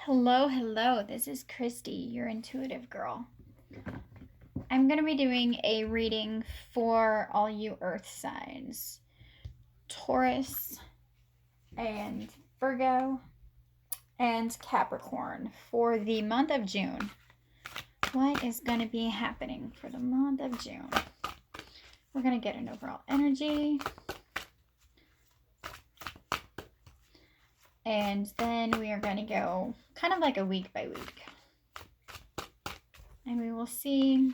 Hello, hello. This is Christy, your intuitive girl. I'm going to be doing a reading for all you earth signs, Taurus and Virgo and Capricorn for the month of June. What is going to be happening for the month of June? We're going to get an overall energy. And then we are going to go kind of like a week by week. And we will see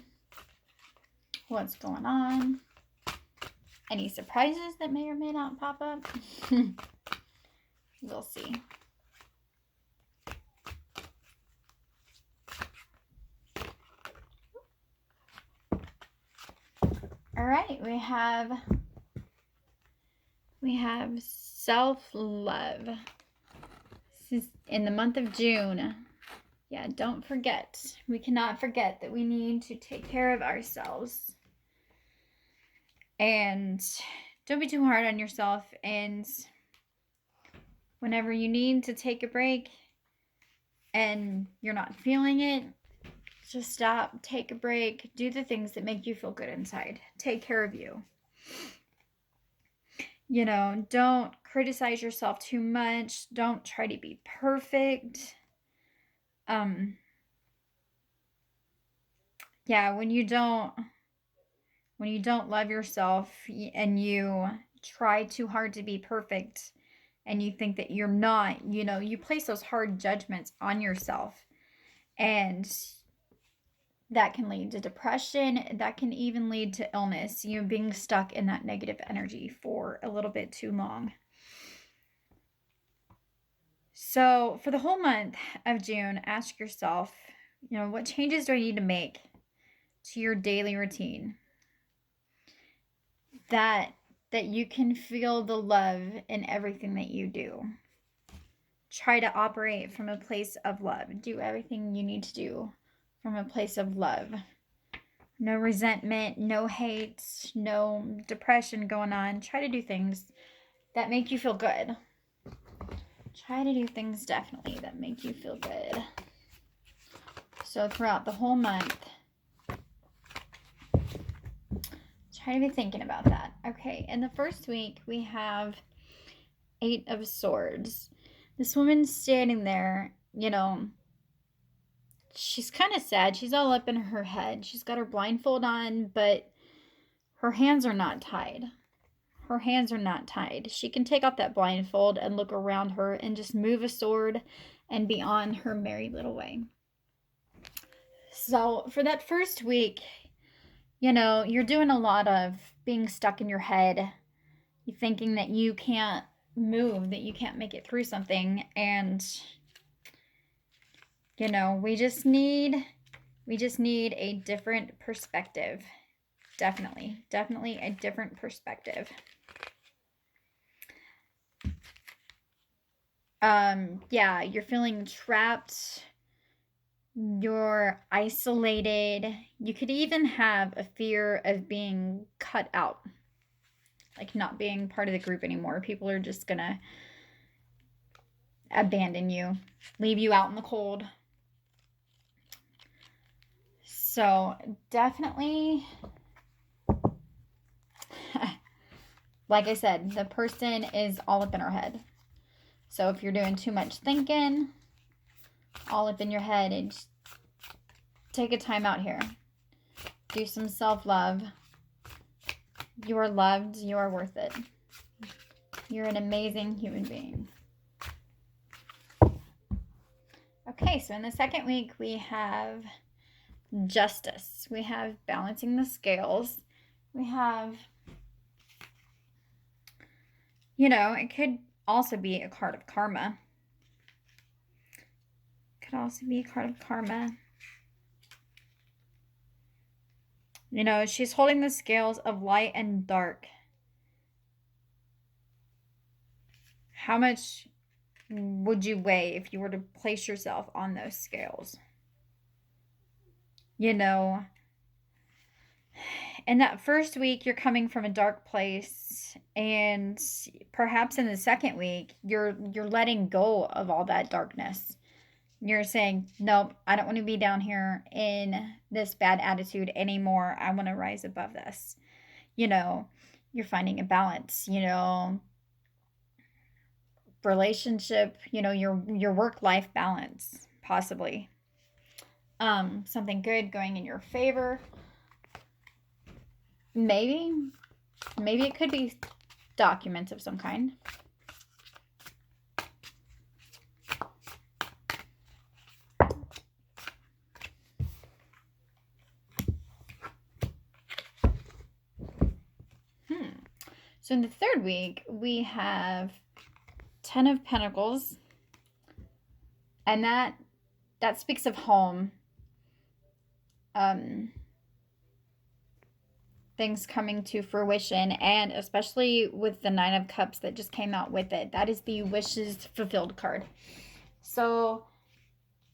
what's going on. Any surprises that may or may not pop up? We'll see. All right, we have self-love. This is in the month of June. Yeah, don't forget. We cannot forget that we need to take care of ourselves. And don't be too hard on yourself. And whenever you need to take a break and you're not feeling it, just stop, take a break, do the things that make you feel good inside. Take care of you. You know, don't criticize yourself too much. Don't try to be perfect. Yeah, when you don't love yourself and you try too hard to be perfect and you think that you're not, you place those hard judgments on yourself, and that can lead to depression. That can even lead to illness, being stuck in that negative energy for a little bit too long. So for the whole month of June, ask yourself, what changes do I need to make to your daily routine that you can feel the love in everything that you do. Try to operate from a place of love. Do everything you need to do from a place of love. No resentment, no hate, no depression going on. Try to do things that make you feel good. Try to do things definitely that make you feel good. So throughout the whole month, try to be thinking about that. Okay, in the first week, we have 8 of Swords. This woman's standing there, she's kind of sad. She's all up in her head. She's got her blindfold on, but her hands are not tied. Her hands are not tied. She can take off that blindfold and look around her and just move a sword and be on her merry little way. So for that first week, you're doing a lot of being stuck in your head. You're thinking that you can't move, that you can't make it through something. And, we just need a different perspective. Definitely a different perspective. Yeah, you're feeling trapped. You're isolated. You could even have a fear of being cut out, like not being part of the group anymore. People are just gonna abandon you, leave you out in the cold. So definitely, like I said, the person is all up in her head. So if you're doing too much thinking, all up in your head, and just take a time out here. Do some self-love. You are loved. You are worth it. You're an amazing human being. Okay, so in the second week, we have Justice. We have balancing the scales. We have, it could also be a card of karma. Could also be a card of karma. She's holding the scales of light and dark. How much would you weigh if you were to place yourself on those scales? In that first week, you're coming from a dark place, and perhaps in the second week, you're letting go of all that darkness. You're saying, nope, I don't want to be down here in this bad attitude anymore. I want to rise above this. You know, you're finding a balance, relationship, your work-life balance, possibly. Something good going in your favor. Maybe it could be documents of some kind. So in the third week, we have 10 of Pentacles. And that speaks of home. Things coming to fruition, and especially with the 9 of Cups that just came out with it. That is the wishes fulfilled card. So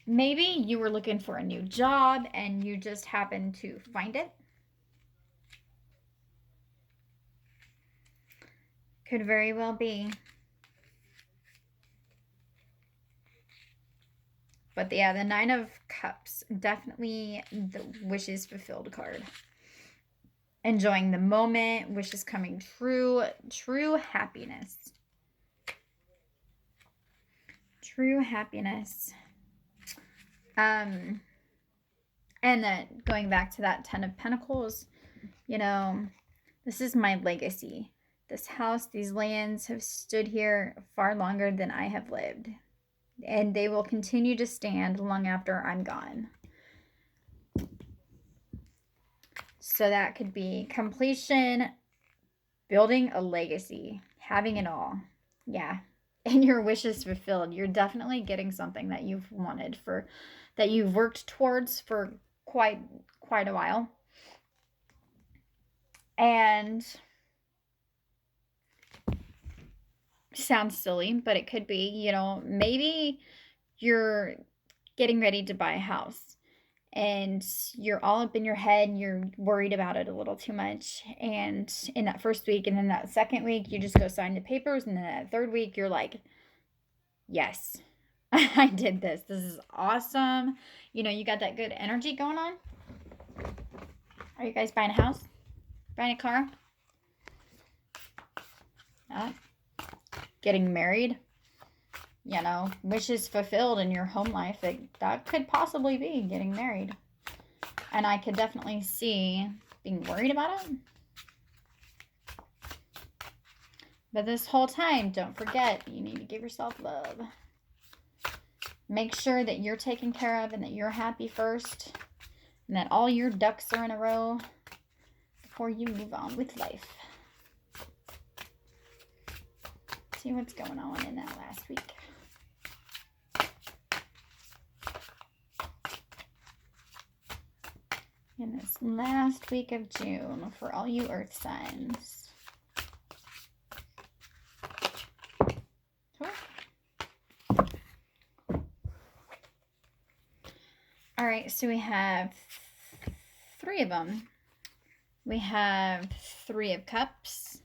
maybe you were looking for a new job and you just happened to find it. Could very well be. But yeah, the 9 of Cups, definitely the wishes fulfilled card. Enjoying the moment, wishes coming true, true happiness. True happiness. And then going back to that 10 of Pentacles, this is my legacy. This house, these lands have stood here far longer than I have lived. And they will continue to stand long after I'm gone. So that could be completion, building a legacy, having it all. Yeah. And your wishes fulfilled. You're definitely getting something that you've wanted that you've worked towards for quite a while. And sounds silly, but it could be, maybe you're getting ready to buy a house and you're all up in your head and you're worried about it a little too much. And in that first week, and then that second week, you just go sign the papers. And then that third week, you're like, yes, I did this. This is awesome. You got that good energy going on. Are you guys buying a house? Buying a car? Getting married? Wishes fulfilled in your home life. That could possibly be getting married. And I could definitely see being worried about it. But this whole time, don't forget, you need to give yourself love. Make sure that you're taken care of and that you're happy first. And that all your ducks are in a row before you move on with life. See what's going on in that last week. In this last week of June for all you earth signs. All right, so we have 3 of them. We have 3 of Cups.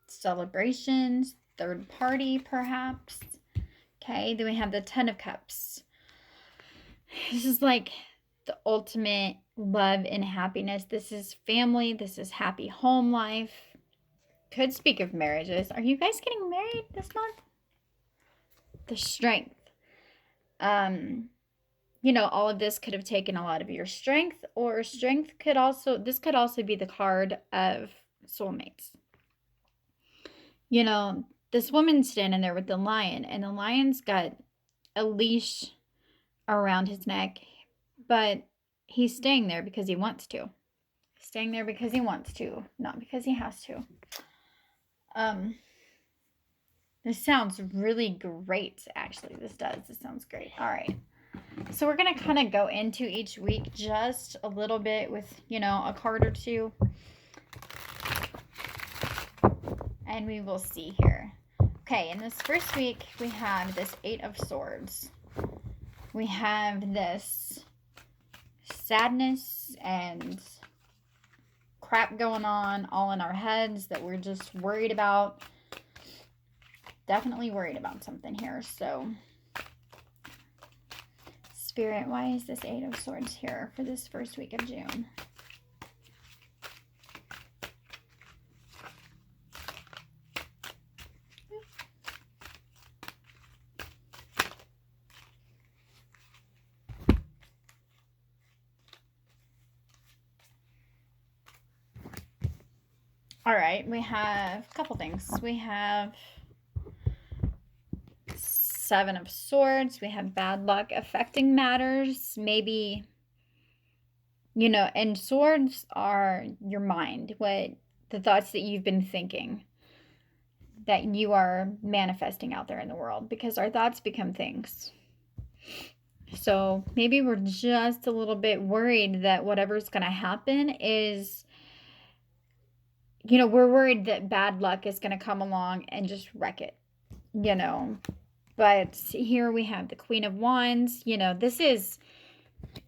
Celebrations, third party perhaps. Okay, then we have the 10 of Cups. This is like the ultimate love and happiness. This is family. This is happy home life. Could speak of marriages. Are you guys getting married this month? The strength. All of this could have taken a lot of your strength, or strength could also be the card of soulmates. This woman's standing there with the lion, and the lion's got a leash around his neck, but he's staying there because he wants to. Staying there because he wants to, not because he has to. This sounds really great, actually. This sounds great. All right. So we're going to kind of go into each week just a little bit with, a card or two. And we will see here. Okay, in this first week, we have this 8 of Swords. We have this sadness and crap going on all in our heads that we're just worried about. Definitely worried about something here. So Spirit, why is this Eight of Swords here for this first week of June? All right, we have a couple things. We have Seven of Swords. We have bad luck affecting matters. Maybe, you know, and swords are your mind, what the thoughts that you've been thinking that you are manifesting out there in the world, because our thoughts become things. So maybe we're just a little bit worried that whatever's going to happen is, you know, we're worried that bad luck is going to come along and just wreck it, you know. But here we have the Queen of Wands. You know, this is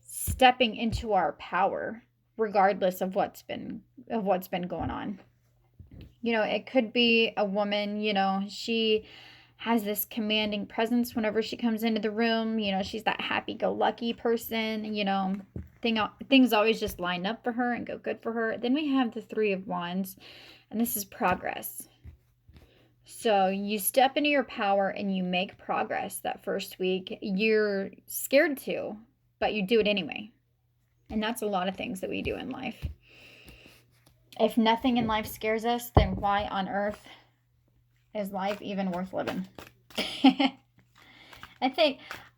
stepping into our power regardless of what's been going on. You know, it could be a woman, you know, she has this commanding presence whenever she comes into the room. You know, she's that happy-go-lucky person, you know, things always just line up for her and go good for her. Then we have the Three of Wands, and this is progress. So you step into your power and you make progress that first week. You're scared to, but you do it anyway. And that's a lot of things that we do in life. If nothing in life scares us, then why on earth is life even worth living?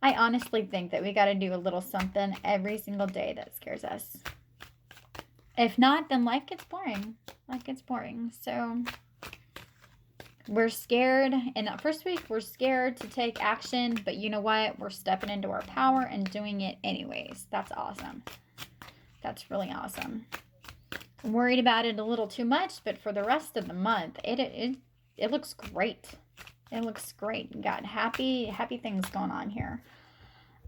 I honestly think that we got to do a little something every single day that scares us. If not, then life gets boring. Life gets boring. So we're scared. In that first week, we're scared to take action. But you know what? We're stepping into our power and doing it anyways. That's awesome. That's really awesome. I'm worried about it a little too much, but for the rest of the month, it looks great. It looks great. You got happy things going on here.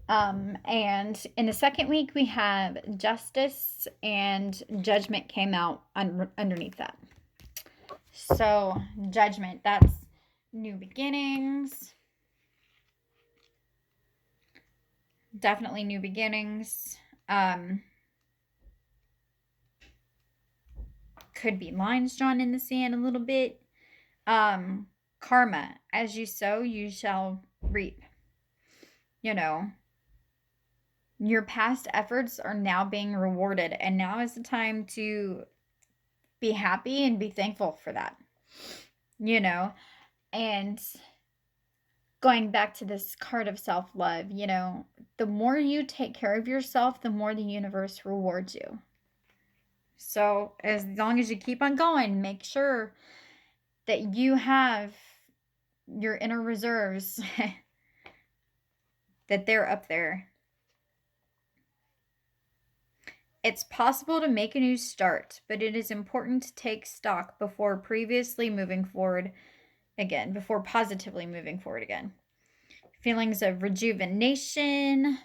And in the second week, we have Justice and Judgment came out underneath that. So Judgment, that's new beginnings. Definitely new beginnings. Could be lines drawn in the sand a little bit. Karma, as you sow, you shall reap. You know, your past efforts are now being rewarded, and now is the time to be happy and be thankful for that. You know, and going back to this card of self-love, you know, the more you take care of yourself, the more the universe rewards you. So as long as you keep on going, make sure that you have your inner reserves, that they're up there. It's possible to make a new start, but it is important to take stock before positively moving forward again. Feelings of rejuvenation.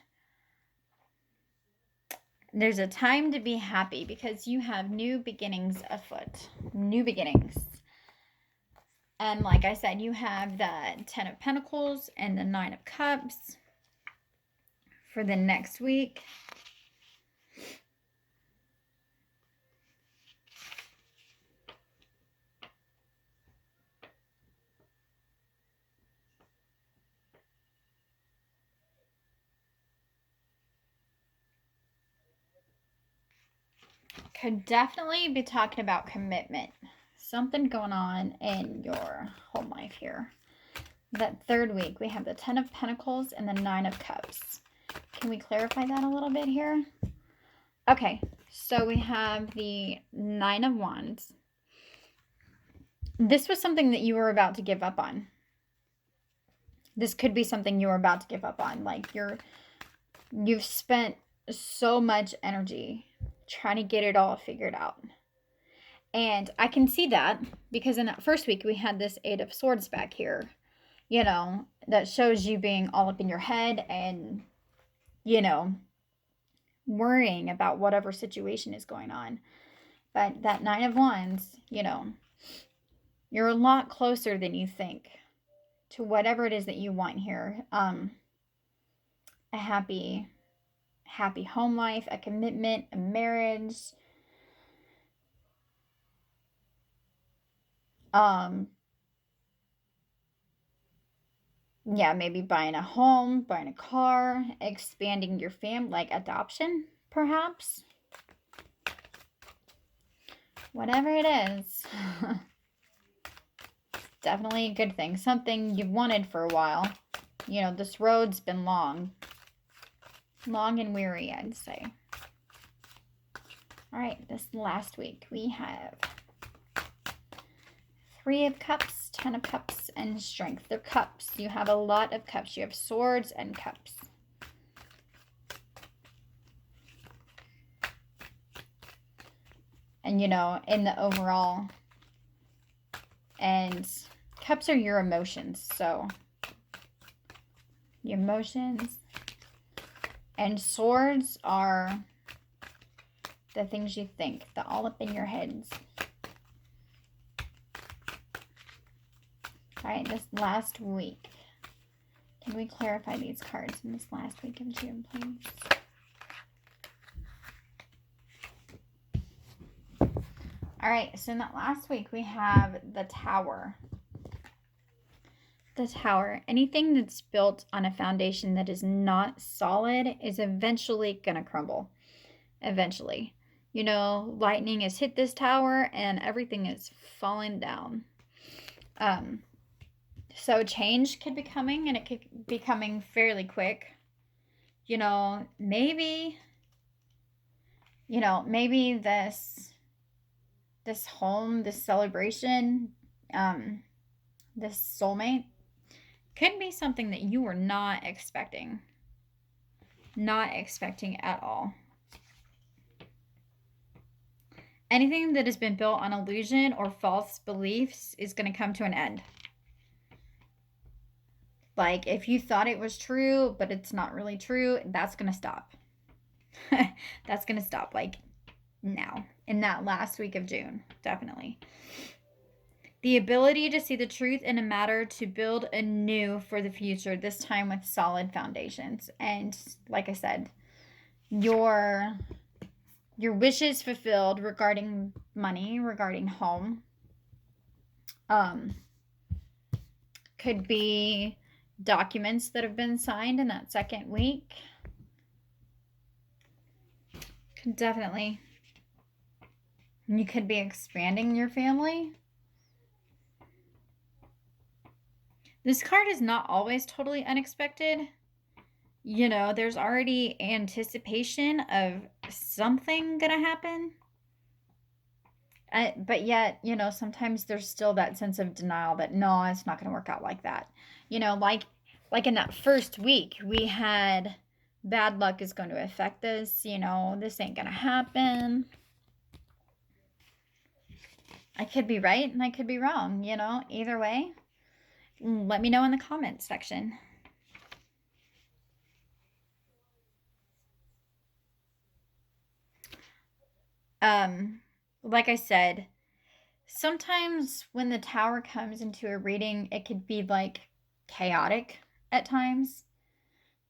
There's a time to be happy because you have new beginnings afoot. New beginnings. And like I said, you have the Ten of Pentacles and the Nine of Cups for the next week. Could definitely be talking about commitment. Something going on in your home life here. That third week, we have the Ten of Pentacles and the Nine of Cups. Can we clarify that a little bit here? Okay, so we have the Nine of Wands. This was something that you were about to give up on. This could be something you were about to give up on. Like you've spent so much energy trying to get it all figured out. And I can see that because in that first week, we had this Eight of Swords back here. You know, that shows you being all up in your head and, you know, worrying about whatever situation is going on. But that Nine of Wands, you know, you're a lot closer than you think to whatever it is that you want here. A happy happy home life, a commitment, a marriage. Yeah, maybe buying a home, buying a car, expanding your family, like adoption, perhaps. Whatever it is. Definitely a good thing. Something you've wanted for a while. You know, this road's been long. Long and weary, I'd say. All right, this last week we have 3 of Cups, 10 of Cups, and Strength. They're cups. You have a lot of cups. You have swords and cups. And, you know, in the overall, and cups are your emotions. So, your emotions. And swords are the things you think, the all up in your heads. All right, this last week. Can we clarify these cards in this last week of June, please? All right, so in that last week, we have the Tower. The Tower. Anything that's built on a foundation that is not solid is eventually going to crumble. Eventually. You know, lightning has hit this tower and everything is falling down. So change could be coming, and it could be coming fairly quick. You know, maybe this home, this celebration, this soulmate could be something that you were not expecting. Not expecting at all. Anything that has been built on illusion or false beliefs is going to come to an end. Like, if you thought it was true, but it's not really true, that's going to stop. That's going to stop, like, now. In that last week of June, definitely. The ability to see the truth in a matter to build anew for the future, this time with solid foundations. And, like I said, your wishes fulfilled regarding money, regarding home. Could be documents that have been signed in that second week. Definitely. You could be expanding your family. This card is not always totally unexpected. You know, there's already anticipation of something gonna happen. But yet, you know, sometimes there's still that sense of denial that, no, it's not going to work out like that. You know, like in that first week, we had bad luck is going to affect this. You know, this ain't going to happen. I could be right and I could be wrong, you know, either way. Let me know in the comments section. Like I said, sometimes when the Tower comes into a reading, it could be like chaotic at times.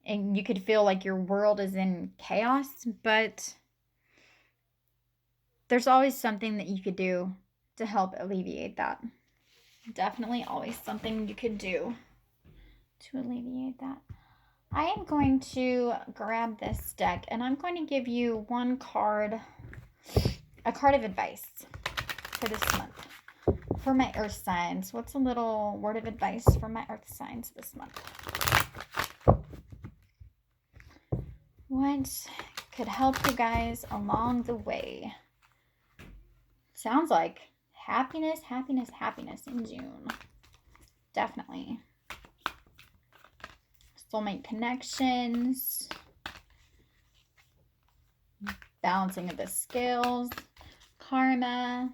And you could feel like your world is in chaos, but there's always something that you could do to help alleviate that. Definitely always something you could do to alleviate that. I am going to grab this deck and I'm going to give you one card, a card of advice for this month. For my earth signs, what's a little word of advice for my earth signs this month? What could help you guys along the way? Sounds like happiness, happiness, happiness in June. Definitely. Soulmate connections. Balancing of the scales. Karma.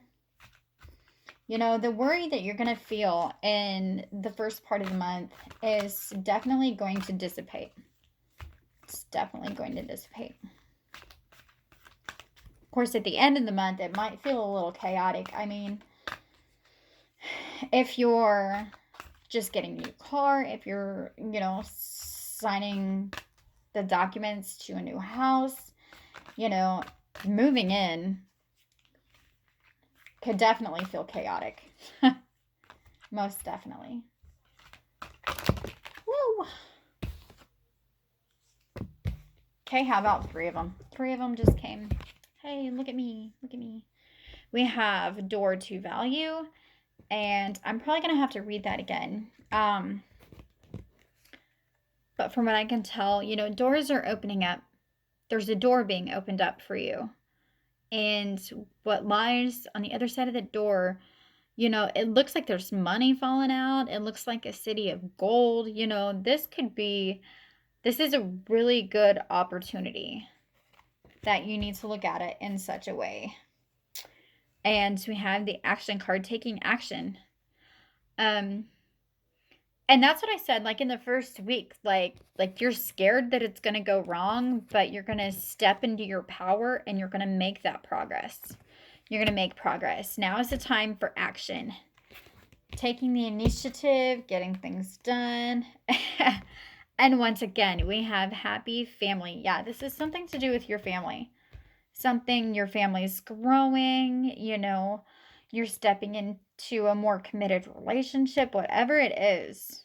You know, the worry that you're going to feel in the first part of the month is definitely going to dissipate. It's definitely going to dissipate. Of course, at the end of the month, it might feel a little chaotic. I mean, if you're just getting a new car, if you're, you know, signing the documents to a new house, you know, moving in could definitely feel chaotic. Most definitely. Woo! Okay, how about 3 of them? 3 of them just came. Hey, look at me. Look at me. We have door to value, and I'm probably going to have to read that again. But from what I can tell, you know, doors are opening up. There's a door being opened up for you. And what lies on the other side of the door, you know, it looks like there's money falling out. It looks like a city of gold. You know, this is a really good opportunity that you need to look at it in such a way. And we have the action card, taking action. And that's what I said, like in the first week, like you're scared that it's going to go wrong, but you're going to step into your power and you're going to make that progress. You're going to make progress. Now is the time for action. Taking the initiative, getting things done. And once again, we have happy family. Yeah, this is something to do with your family. Something your family's growing, you know, you're stepping into a more committed relationship, whatever it is.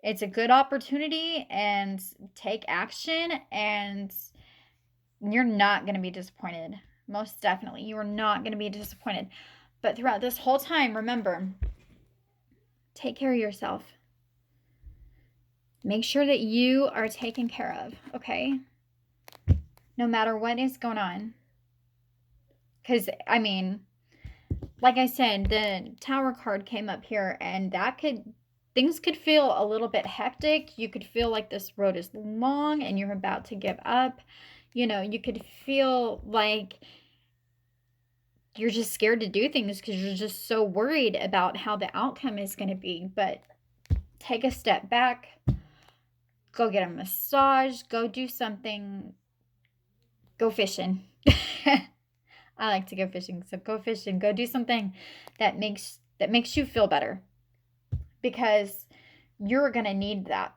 It's a good opportunity, and take action, and you're not going to be disappointed. Most definitely. You are not going to be disappointed. But throughout this whole time, remember, take care of yourself. Make sure that you are taken care of, okay? No matter what is going on. Because, I mean, like I said, the Tower card came up here, and things could feel a little bit hectic. You could feel like this road is long and you're about to give up. You know, you could feel like you're just scared to do things because you're just so worried about how the outcome is going to be. But take a step back, go get a massage, go do something, go fishing. I like to go fishing, so go fishing, go do something that makes you feel better, because you're going to need that.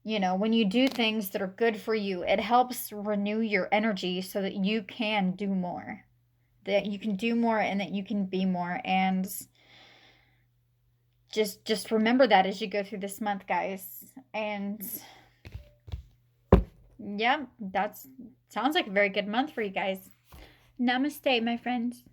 You know, when you do things that are good for you, it helps renew your energy so that you can do more. That you can do more and that you can be more. And just remember that as you go through this month, guys. And yeah, that sounds like a very good month for you guys. Namaste, my friends.